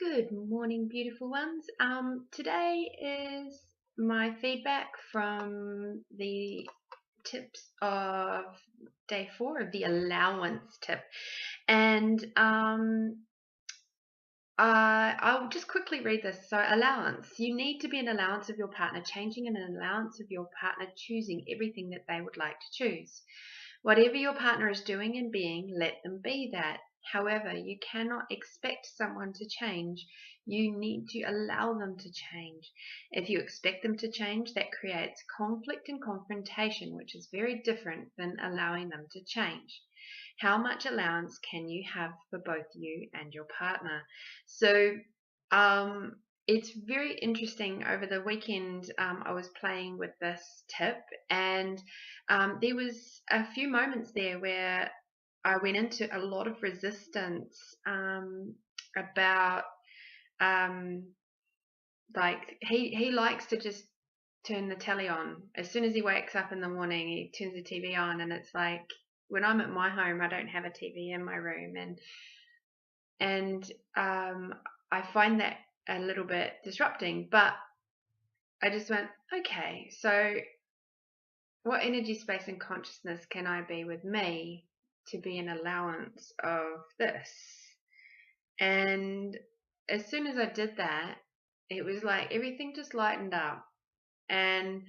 Good morning, beautiful ones. Today is my feedback from the tips of day 4 of the allowance tip. And I'll just quickly read this. So, allowance. You need to be an allowance of your partner, changing an allowance of your partner, choosing everything that they would like to choose. Whatever your partner is doing and being, let them be that. However, you cannot expect someone to change. You need to allow them to change. If you expect them to change, that creates conflict and confrontation, which is very different than allowing them to change. How much allowance can you have for both you and your partner? So, it's very interesting. Over the weekend, I was playing with this tip, and there was a few moments there where I went into a lot of resistance about um, like he likes to just turn the telly on as soon as he wakes up in the morning. He turns the TV on, and it's like when I'm at my home, I don't have a TV in my room, and I find that a little bit disrupting. But I just went, okay, so what energy, space, and consciousness can I be with me to be an allowance of this? And as soon as I did that, it was like everything just lightened up. And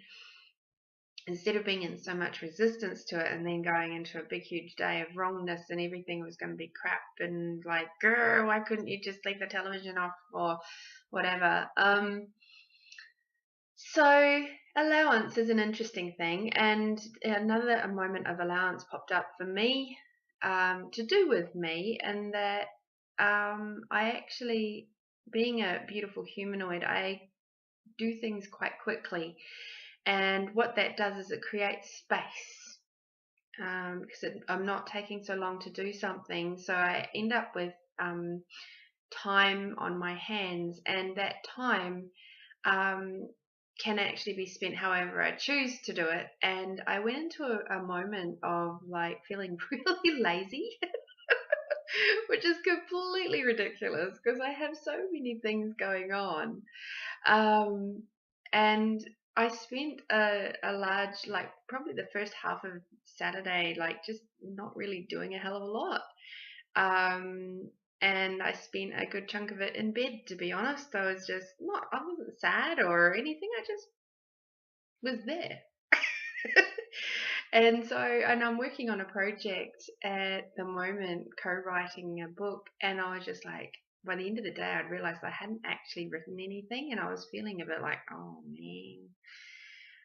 instead of being in so much resistance to it and then going into a big, huge day of wrongness and everything was going to be crap and like, girl, why couldn't you just leave the television off or whatever? So allowance is an interesting thing, and another moment of allowance popped up for me, to do with me, and that I actually, being a beautiful humanoid, I do things quite quickly, and what that does is it creates space, because I'm not taking so long to do something, so I end up with time on my hands, and that time um, can actually be spent however I choose to do it. And I went into a moment of like feeling really lazy, which is completely ridiculous because I have so many things going on. Um, and I spent a large, like probably the first half of Saturday, like just not really doing a hell of a lot. Um, and I spent a good chunk of it in bed, to be honest. I wasn't sad or anything. I just was there. And I'm working on a project at the moment, co-writing a book, and I was just like, by the end of the day, I'd realized I hadn't actually written anything, and I was feeling a bit like, oh man.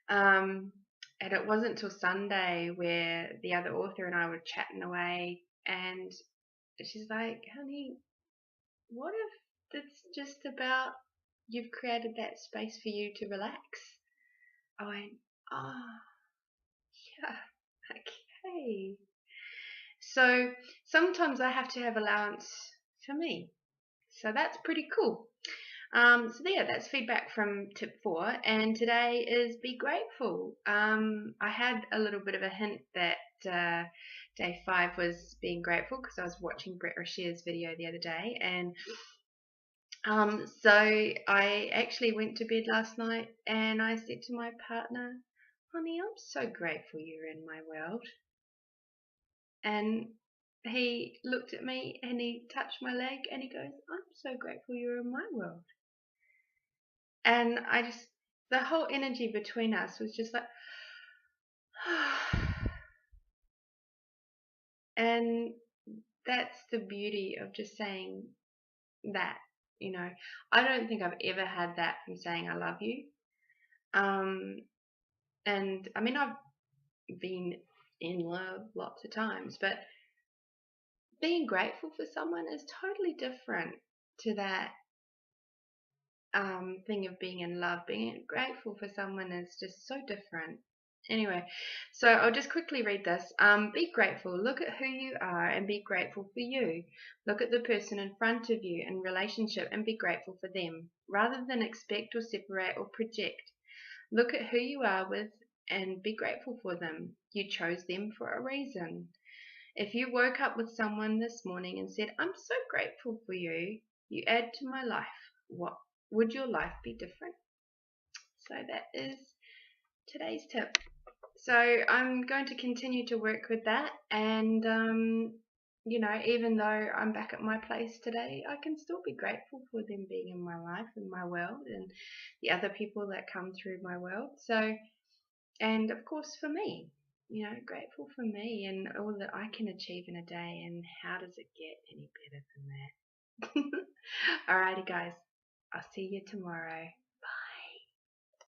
Um, and it wasn't till Sunday where the other author and I were chatting away, and she's like, honey, what if it's just about you've created that space for you to relax? I went, oh, yeah, okay. So sometimes I have to have allowance for me. So that's pretty cool. So there, that's feedback from tip 4, and today is be grateful. I had a little bit of a hint that day 5 was being grateful because I was watching Brett Rashear's video the other day, and so I actually went to bed last night and I said to my partner, honey, I'm so grateful you're in my world. And he looked at me and he touched my leg and he goes, I'm so grateful you're in my world. And the whole energy between us was just like, and that's the beauty of just saying that, you know. I don't think I've ever had that from saying I love you. And I mean, I've been in love lots of times, but being grateful for someone is totally different to that thing of being in love. Being grateful for someone is just so different. Anyway, so I'll just quickly read this. Be grateful. Look at who you are and be grateful for you. Look at the person in front of you in relationship and be grateful for them, rather than expect or separate or project. Look at who you are with and be grateful for them. You chose them for a reason. If you woke up with someone this morning and said, I'm so grateful for you, you add to my life, what would your life be different? So that is today's tip. So I'm going to continue to work with that, and even though I'm back at my place today, I can still be grateful for them being in my life, in my world, and the other people that come through my world. So, and of course for me, grateful for me and all that I can achieve in a day, and how does it get any better than that? Alrighty, guys, I'll see you tomorrow.